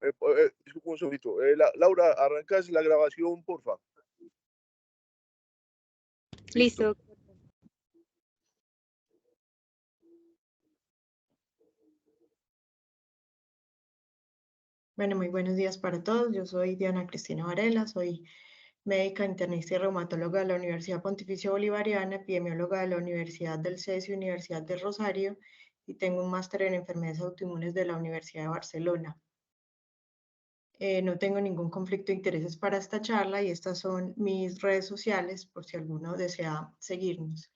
disculpa un segundito. Laura, arrancas la grabación, porfa. Listo. Bueno, muy buenos días para todos. Yo soy Diana Cristina Varela, soy médica internista y reumatóloga de la Universidad Pontificia Bolivariana, epidemióloga de la Universidad del CES y Universidad de Rosario, y tengo un máster en enfermedades autoinmunes de la Universidad de Barcelona. No tengo ningún conflicto de intereses para esta charla y estas son mis redes sociales por si alguno desea seguirnos.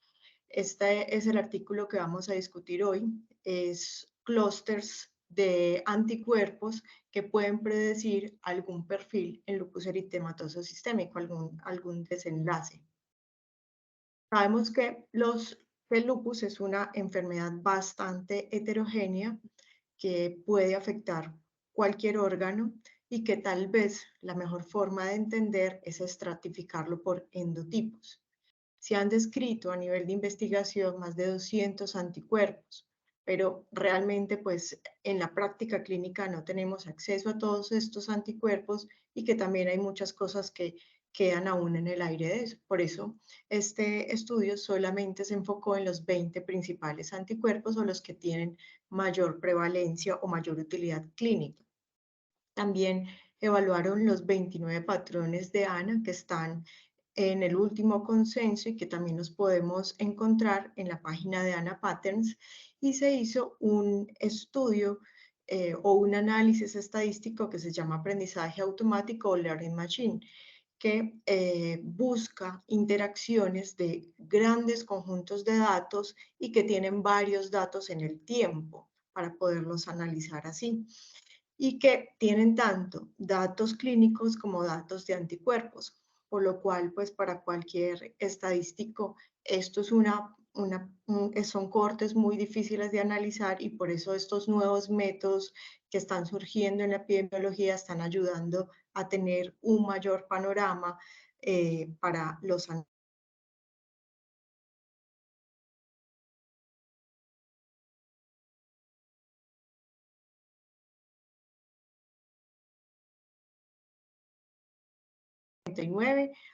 Este es el artículo que vamos a discutir hoy. Es clústeres de anticuerpos que pueden predecir algún perfil en lupus eritematoso sistémico, algún desenlace. Sabemos que el lupus es una enfermedad bastante heterogénea que puede afectar cualquier órgano y que tal vez la mejor forma de entender es estratificarlo por endotipos. Se han descrito a nivel de investigación más de 200 anticuerpos, pero realmente pues en la práctica clínica no tenemos acceso a todos estos anticuerpos y que también hay muchas cosas que quedan aún en el aire de eso. Por eso este estudio solamente se enfocó en los 20 principales anticuerpos o los que tienen mayor prevalencia o mayor utilidad clínica. También evaluaron los 29 patrones de ANA que están en el último consenso y que también los podemos encontrar en la página de ANA Patterns, y se hizo un estudio o un análisis estadístico que se llama aprendizaje automático o Learning Machine, que busca interacciones de grandes conjuntos de datos y que tienen varios datos en el tiempo para poderlos analizar así, y que tienen tanto datos clínicos como datos de anticuerpos, por lo cual, pues para cualquier estadístico, esto es son cortes muy difíciles de analizar y por eso estos nuevos métodos que están surgiendo en la epidemiología están ayudando a tener un mayor panorama para los análisis.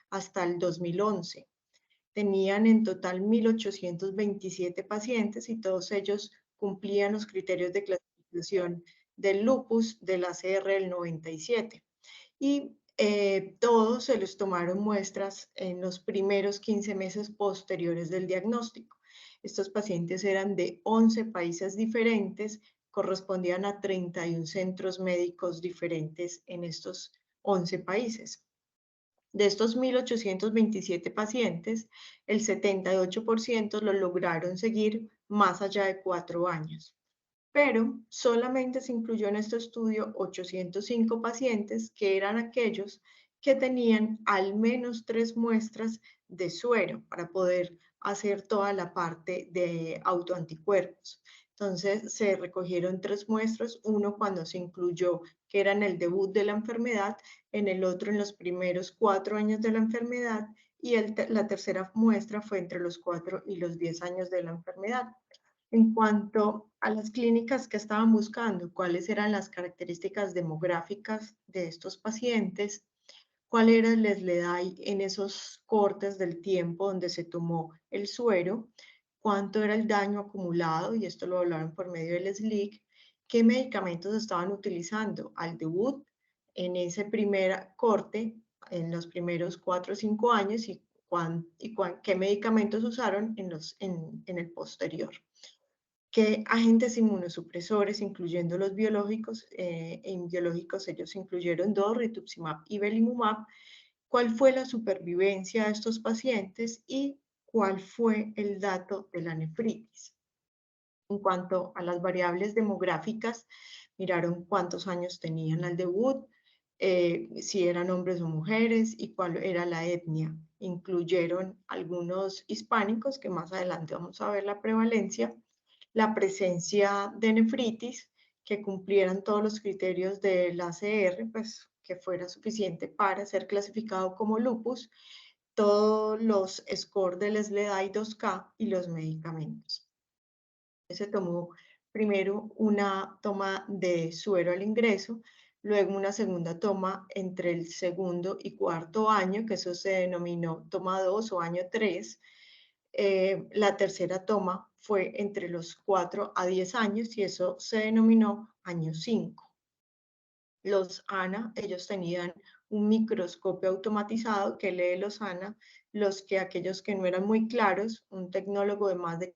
Hasta el 2011. Tenían en total 1.827 pacientes y todos ellos cumplían los criterios de clasificación del lupus del ACR del 97. Y todos se les tomaron muestras en los primeros 15 meses posteriores del diagnóstico. Estos pacientes eran de 11 países diferentes, correspondían a 31 centros médicos diferentes en estos 11 países. De estos 1.827 pacientes, el 78% lo lograron seguir más allá de 4 años. Pero solamente se incluyó en este estudio 805 pacientes que eran aquellos que tenían al menos 3 muestras de suero para poder hacer toda la parte de autoanticuerpos. Entonces se recogieron 3 muestras, uno cuando se incluyó que era en el debut de la enfermedad, en el otro en los primeros 4 años de la enfermedad y la tercera muestra fue entre los 4 y los 10 años de la enfermedad. En cuanto a las clínicas que estaban buscando, cuáles eran las características demográficas de estos pacientes, cuál era el SLEDAI en esos cortes del tiempo donde se tomó el suero, cuánto era el daño acumulado, y esto lo hablaron por medio del SLIC, qué medicamentos estaban utilizando al debut en ese primer corte, en los primeros 4 o 5 años, y qué medicamentos usaron en el posterior. ¿Qué agentes inmunosupresores, incluyendo los biológicos? En biológicos ellos incluyeron 2, rituximab y belimumab. ¿Cuál fue la supervivencia de estos pacientes y cuál fue el dato de la nefritis? En cuanto a las variables demográficas, miraron cuántos años tenían al debut, si eran hombres o mujeres y cuál era la etnia. Incluyeron algunos hispánicos, que más adelante vamos a ver la prevalencia, la presencia de nefritis, que cumplieran todos los criterios del ACR, pues que fuera suficiente para ser clasificado como lupus, todos los scores del SLEDAI 2K y los medicamentos. Se tomó primero una toma de suero al ingreso, luego una segunda toma entre el segundo y cuarto año, que eso se denominó toma 2 o año 3. La tercera toma fue entre los 4 a 10 años y eso se denominó año 5. Los ANA, ellos tenían un microscopio automatizado que lee los ANA, aquellos que no eran muy claros, un tecnólogo de más de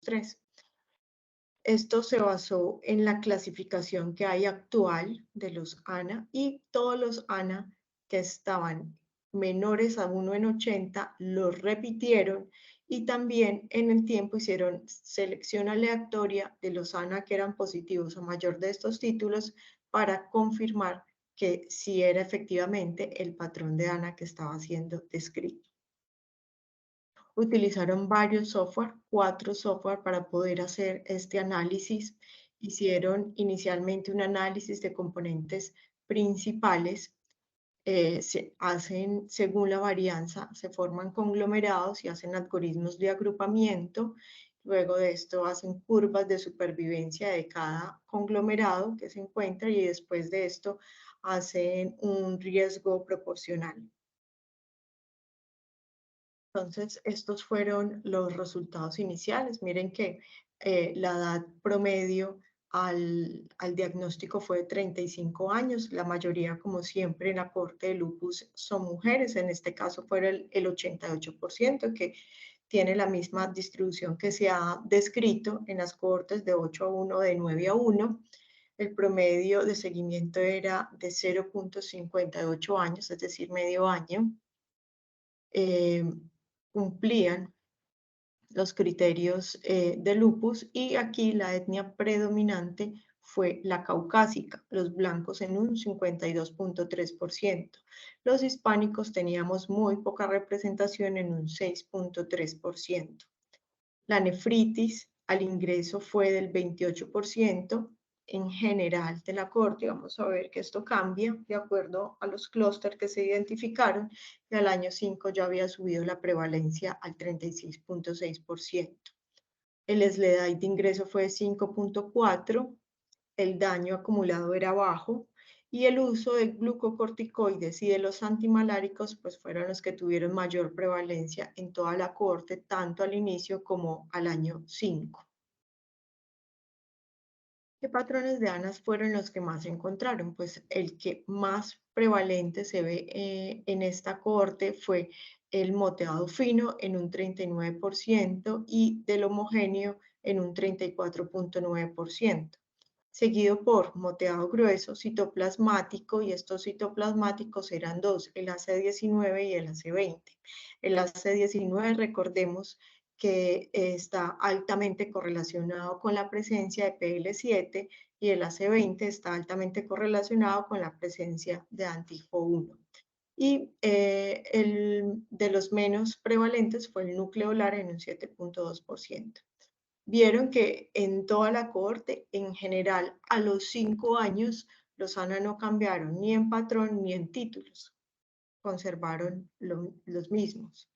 tres. Esto se basó en la clasificación que hay actual de los ANA y todos los ANA que estaban menores a 1 en 80 los repitieron y también en el tiempo hicieron selección aleatoria de los ANA que eran positivos o mayor de estos títulos para confirmar que sí era efectivamente el patrón de ANA que estaba siendo descrito. Utilizaron varios software, 4 software para poder hacer este análisis. Hicieron inicialmente un análisis de componentes principales, se hacen según la varianza, se forman conglomerados y hacen algoritmos de agrupamiento. Luego de esto hacen curvas de supervivencia de cada conglomerado que se encuentra y después de esto hacen un riesgo proporcional. Entonces, estos fueron los resultados iniciales. Miren que la edad promedio al diagnóstico fue de 35 años. La mayoría, como siempre, en la corte de lupus son mujeres. En este caso fue el 88%, que tiene la misma distribución que se ha descrito en las cortes de 8 a 1, de 9 a 1. El promedio de seguimiento era de 0.58 años, es decir, medio año. Cumplían los criterios de lupus y aquí la etnia predominante fue la caucásica, los blancos en un 52.3%. Los hispánicos teníamos muy poca representación en un 6.3%. La nefritis al ingreso fue del 28%. En general de la corte, vamos a ver que esto cambia de acuerdo a los clústeres que se identificaron, y al año 5 ya había subido la prevalencia al 36.6%. El SLEDAI de ingreso fue de 5.4, el daño acumulado era bajo, y el uso de glucocorticoides y de los antimaláricos pues fueron los que tuvieron mayor prevalencia en toda la corte, tanto al inicio como al año 5. ¿Qué patrones de ANAS fueron los que más se encontraron? Pues el que más prevalente se ve en esta cohorte fue el moteado fino en un 39% y del homogéneo en un 34.9%, seguido por moteado grueso, citoplasmático, y estos citoplasmáticos eran dos, el AC19 y el AC20. El AC19, recordemos que está altamente correlacionado con la presencia de PL7 y el AC20 está altamente correlacionado con la presencia de anti-HO1. Y el de los menos prevalentes fue el nucleolar en un 7.2%. Vieron que en toda la cohorte, en general, a los 5 años, los ANA no cambiaron ni en patrón ni en títulos, conservaron los mismos.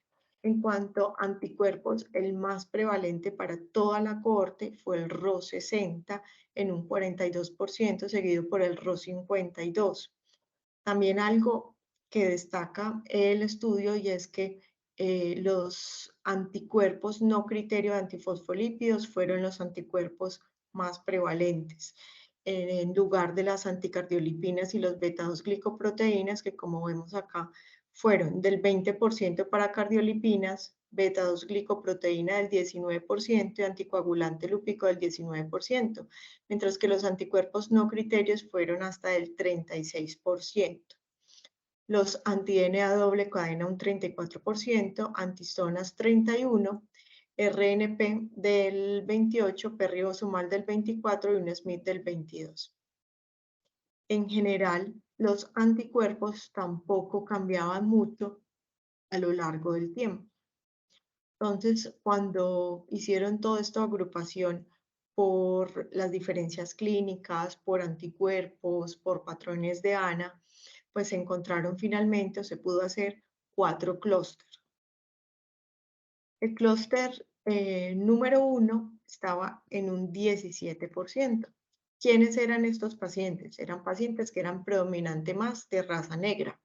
En cuanto a anticuerpos, el más prevalente para toda la cohorte fue el RO60 en un 42%, seguido por el RO52. También algo que destaca el estudio y es que los anticuerpos no criterio de antifosfolípidos fueron los anticuerpos más prevalentes, en lugar de las anticardiolipinas y los beta-2 glicoproteínas, que como vemos acá, fueron del 20% para cardiolipinas, beta-2 glicoproteína del 19% y anticoagulante lúpico del 19%, mientras que los anticuerpos no criterios fueron hasta el 36%. Los anti-DNA doble cadena un 34%, antistonas 31%, RNP del 28%, perribosomal del 24% y un SMIT del 22%. En general, los anticuerpos tampoco cambiaban mucho a lo largo del tiempo. Entonces, cuando hicieron toda esta agrupación por las diferencias clínicas, por anticuerpos, por patrones de ANA, pues se encontraron finalmente o se pudo hacer 4 clústeres. El clúster número 1 estaba en un 17%. ¿Quiénes eran estos pacientes? Eran pacientes que eran predominante más de raza negra.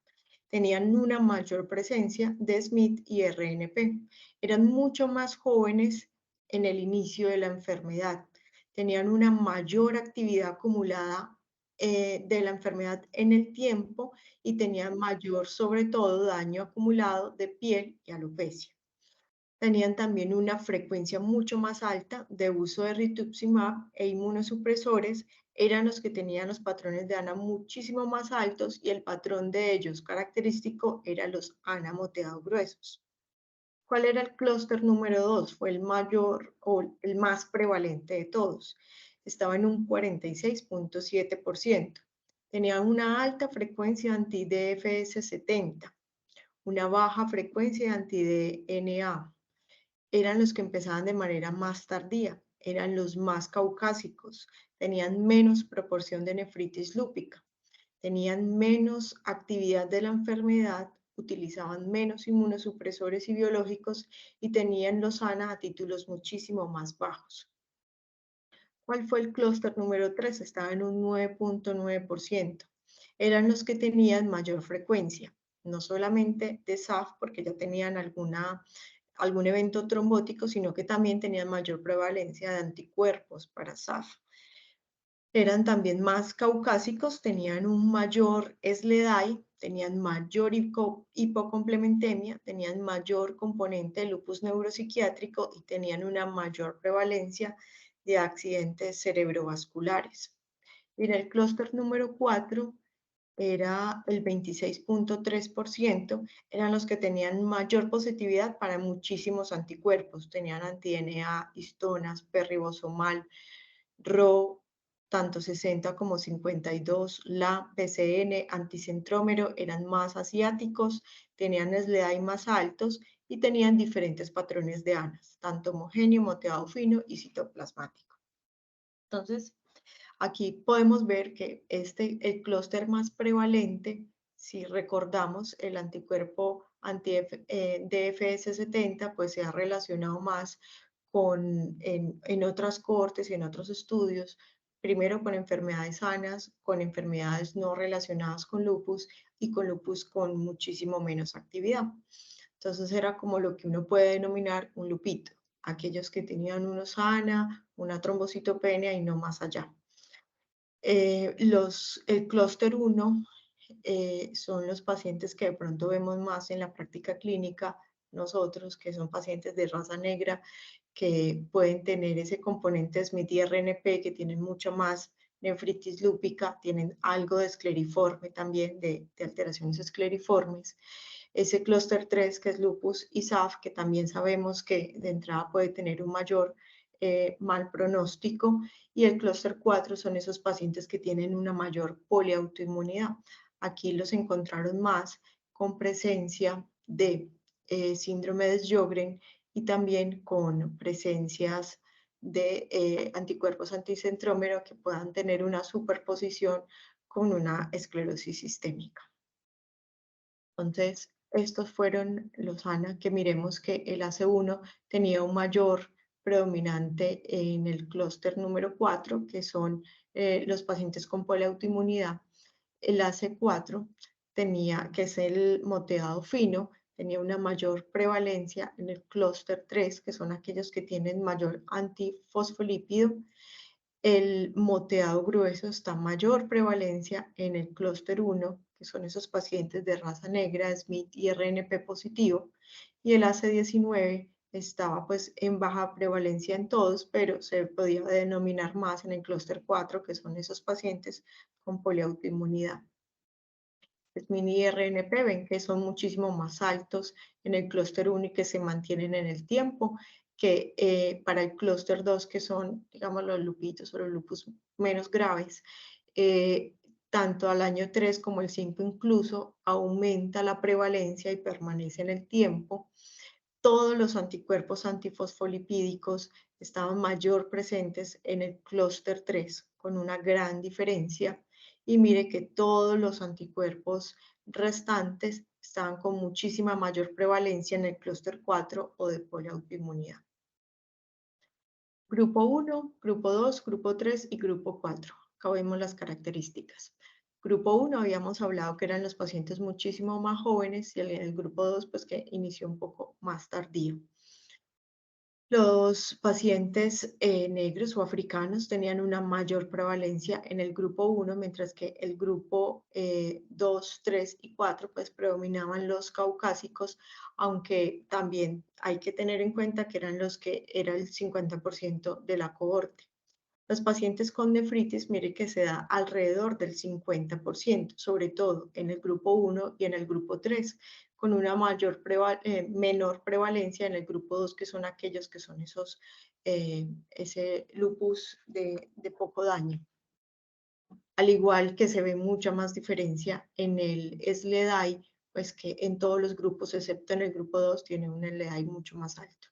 Tenían una mayor presencia de SMID y RNP. Eran mucho más jóvenes en el inicio de la enfermedad. Tenían una mayor actividad acumulada de la enfermedad en el tiempo y tenían mayor, sobre todo, daño acumulado de piel y alopecia. Tenían también una frecuencia mucho más alta de uso de rituximab e inmunosupresores, eran los que tenían los patrones de ANA muchísimo más altos y el patrón de ellos característico eran los ANA moteados gruesos. ¿Cuál era el clúster número 2? Fue el mayor o el más prevalente de todos. Estaba en un 46.7%. Tenía una alta frecuencia anti-DFS70, una baja frecuencia de anti-DNA. Eran los que empezaban de manera más tardía, eran los más caucásicos, tenían menos proporción de nefritis lúpica, tenían menos actividad de la enfermedad, utilizaban menos inmunosupresores y biológicos y tenían los ANA a títulos muchísimo más bajos. ¿Cuál fue el clúster número 3? Estaba en un 9.9%. Eran los que tenían mayor frecuencia, no solamente de SAF, porque ya tenían algún evento trombótico, sino que también tenían mayor prevalencia de anticuerpos para SAF. Eran también más caucásicos, tenían un mayor SLEDAI, tenían mayor hipocomplementemia, tenían mayor componente de lupus neuropsiquiátrico y tenían una mayor prevalencia de accidentes cerebrovasculares. En el clúster número 4 era el 26.3%, eran los que tenían mayor positividad para muchísimos anticuerpos, tenían anti-DNA, histonas, perribosomal, RO, tanto 60 como 52, la PCN, anticentrómero, eran más asiáticos, tenían SLEDAI más altos y tenían diferentes patrones de ANAS, tanto homogéneo, moteado fino y citoplasmático. Entonces, aquí podemos ver que el clúster más prevalente, si recordamos el anticuerpo anti-DFS70, pues se ha relacionado más en otras cortes y en otros estudios, primero con enfermedades sanas, con enfermedades no relacionadas con lupus y con lupus con muchísimo menos actividad. Entonces era como lo que uno puede denominar un lupito, aquellos que tenían uno sana, una trombocitopenia y no más allá. El clúster 1 son los pacientes que de pronto vemos más en la práctica clínica, nosotros, que son pacientes de raza negra, que pueden tener ese componente SMID y RNP, que tienen mucha más nefritis lúpica, tienen algo de escleriforme también, de alteraciones escleriformes. Ese clúster 3, que es lupus y SAF, que también sabemos que de entrada puede tener un mayor mal pronóstico, y el clúster 4 son esos pacientes que tienen una mayor poliautoinmunidad. Aquí los encontraron más con presencia de síndrome de Sjögren y también con presencias de anticuerpos anticentrómero que puedan tener una superposición con una esclerosis sistémica. Entonces, estos fueron los ANA que miremos que el AC1 tenía un mayor predominante en el clúster número 4, que son los pacientes con poliautoinmunidad. El AC4 tenía, que es el moteado fino, tenía una mayor prevalencia en el clúster 3, que son aquellos que tienen mayor antifosfolípido. El moteado grueso está mayor prevalencia en el clúster 1, que son esos pacientes de raza negra, SMID y RNP positivo, y el AC19 estaba pues en baja prevalencia en todos, pero se podía denominar más en el clúster 4, que son esos pacientes con poliautoinmunidad. SMID y RNP ven que son muchísimo más altos en el clúster 1 y que se mantienen en el tiempo, que para el clúster 2, que son, digamos, los lupitos o los lupus menos graves, tanto al año 3 como el 5 incluso, aumenta la prevalencia y permanece en el tiempo. Todos los anticuerpos antifosfolipídicos estaban mayor presentes en el clúster 3, con una gran diferencia. Y mire que todos los anticuerpos restantes estaban con muchísima mayor prevalencia en el clúster 4 o de poliautoinmunidad. Grupo 1, grupo 2, grupo 3 y grupo 4. Acá vemos las características. Grupo 1 habíamos hablado que eran los pacientes muchísimo más jóvenes y el grupo 2 pues que inició un poco más tardío. Los pacientes negros o africanos tenían una mayor prevalencia en el grupo 1, mientras que el grupo 2, 3 y 4 pues predominaban los caucásicos, aunque también hay que tener en cuenta que eran los que era el 50% de la cohorte. Los pacientes con nefritis, mire que se da alrededor del 50%, sobre todo en el grupo 1 y en el grupo 3, con una menor prevalencia en el grupo 2, que son aquellos que son ese lupus de poco daño. Al igual que se ve mucha más diferencia en el SLEDAI, pues que en todos los grupos, excepto en el grupo 2, tiene un SLEDAI mucho más alto.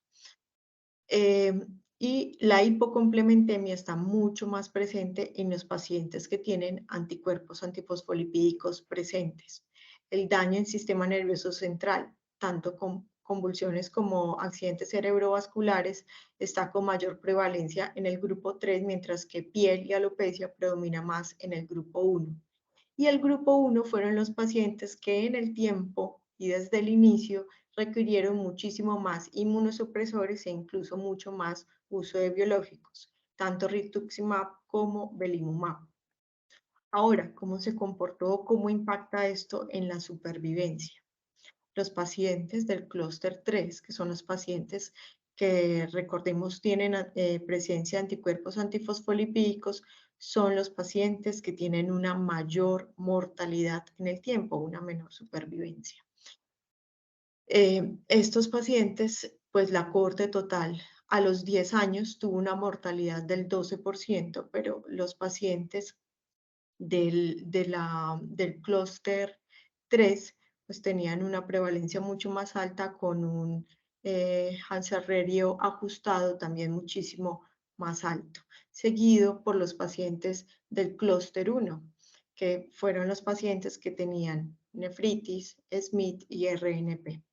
Y la hipocomplementemia está mucho más presente en los pacientes que tienen anticuerpos antifosfolipídicos presentes. El daño en sistema nervioso central, tanto con convulsiones como accidentes cerebrovasculares, está con mayor prevalencia en el grupo 3, mientras que piel y alopecia predomina más en el grupo 1. Y el grupo 1 fueron los pacientes que en el tiempo y desde el inicio requirieron muchísimo más inmunosupresores e incluso mucho más uso de biológicos, tanto rituximab como belimumab. Ahora, ¿cómo se comportó? ¿Cómo impacta esto en la supervivencia? Los pacientes del clúster 3, que son los pacientes que recordemos tienen presencia de anticuerpos antifosfolipídicos, son los pacientes que tienen una mayor mortalidad en el tiempo, una menor supervivencia. Estos pacientes, pues la cohorte total a los 10 años tuvo una mortalidad del 12%, pero los pacientes del clúster 3 pues tenían una prevalencia mucho más alta con un Hansen ajustado también muchísimo más alto, seguido por los pacientes del clúster 1, que fueron los pacientes que tenían nefritis, SMIT y RNP.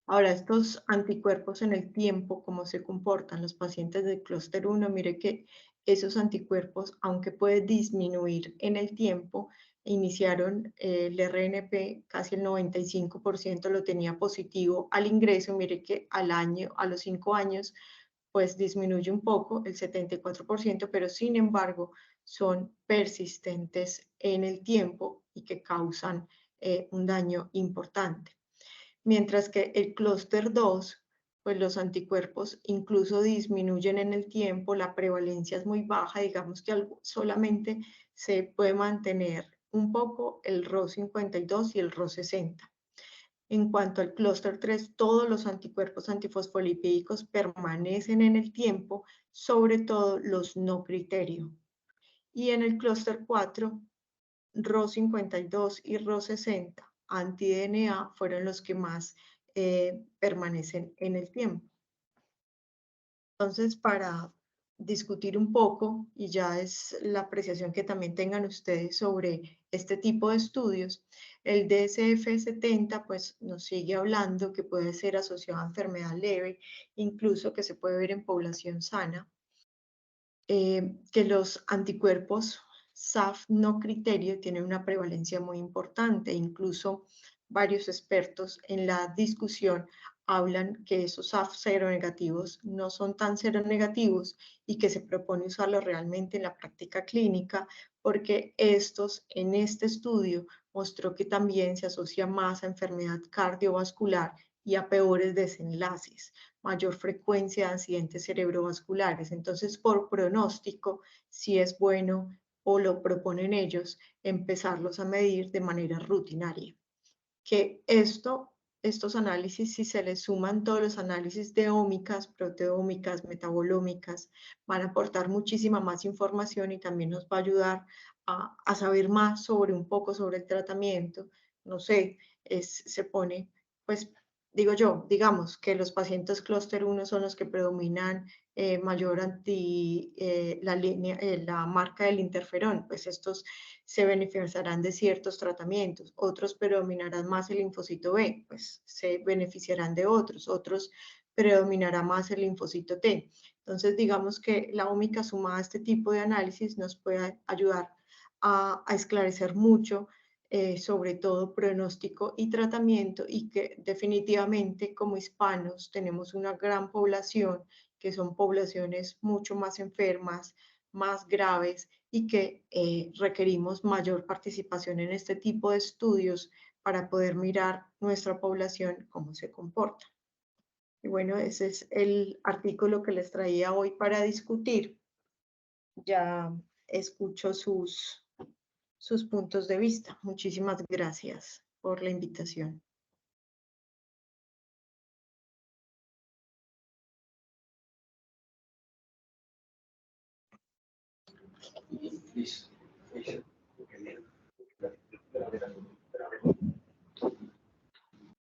Ahora, estos anticuerpos en el tiempo, ¿cómo se comportan los pacientes del clúster 1? Mire que esos anticuerpos, aunque puede disminuir en el tiempo, iniciaron el RNP, casi el 95% lo tenía positivo al ingreso. Mire que al año, a los 5 años, pues disminuye un poco, el 74%, pero sin embargo son persistentes en el tiempo y que causan un daño importante. Mientras que el clúster 2, pues los anticuerpos incluso disminuyen en el tiempo, la prevalencia es muy baja, digamos que solamente se puede mantener un poco el RO52 y el RO60. En cuanto al clúster 3, todos los anticuerpos antifosfolipídicos permanecen en el tiempo, sobre todo los no criterio. Y en el clúster 4, RO52 y RO60 anti-DNA fueron los que más permanecen en el tiempo. Entonces, para discutir un poco, y ya es la apreciación que también tengan ustedes sobre este tipo de estudios, el DSF-70 pues nos sigue hablando que puede ser asociado a enfermedad leve, incluso que se puede ver en población sana, que los anticuerpos SAF no criterio tienen una prevalencia muy importante. Incluso varios expertos en la discusión hablan que esos SAF seronegativos no son tan seronegativos y que se propone usarlos realmente en la práctica clínica porque estos en este estudio mostró que también se asocia más a enfermedad cardiovascular y a peores desenlaces, mayor frecuencia de accidentes cerebrovasculares. Entonces, por pronóstico, si es bueno o lo proponen ellos, empezarlos a medir de manera rutinaria. Que estos análisis, si se les suman todos los análisis de ómicas, proteómicas, metabolómicas, van a aportar muchísima más información y también nos va a ayudar a saber más sobre un poco sobre el tratamiento. No sé, se pone pues digamos que los pacientes clúster 1 son los que predominan mayor la marca del interferón, pues estos se beneficiarán de ciertos tratamientos, otros predominarán más el linfocito B, pues se beneficiarán de otros predominará más el linfocito T. Entonces, digamos que la ómica sumada a este tipo de análisis nos puede ayudar a esclarecer mucho sobre todo pronóstico y tratamiento, y que definitivamente como hispanos tenemos una gran población que son poblaciones mucho más enfermas, más graves y que requerimos mayor participación en este tipo de estudios para poder mirar nuestra población cómo se comporta. Y bueno, ese es el artículo que les traía hoy para discutir. Ya escucho sus puntos de vista. Muchísimas gracias por la invitación.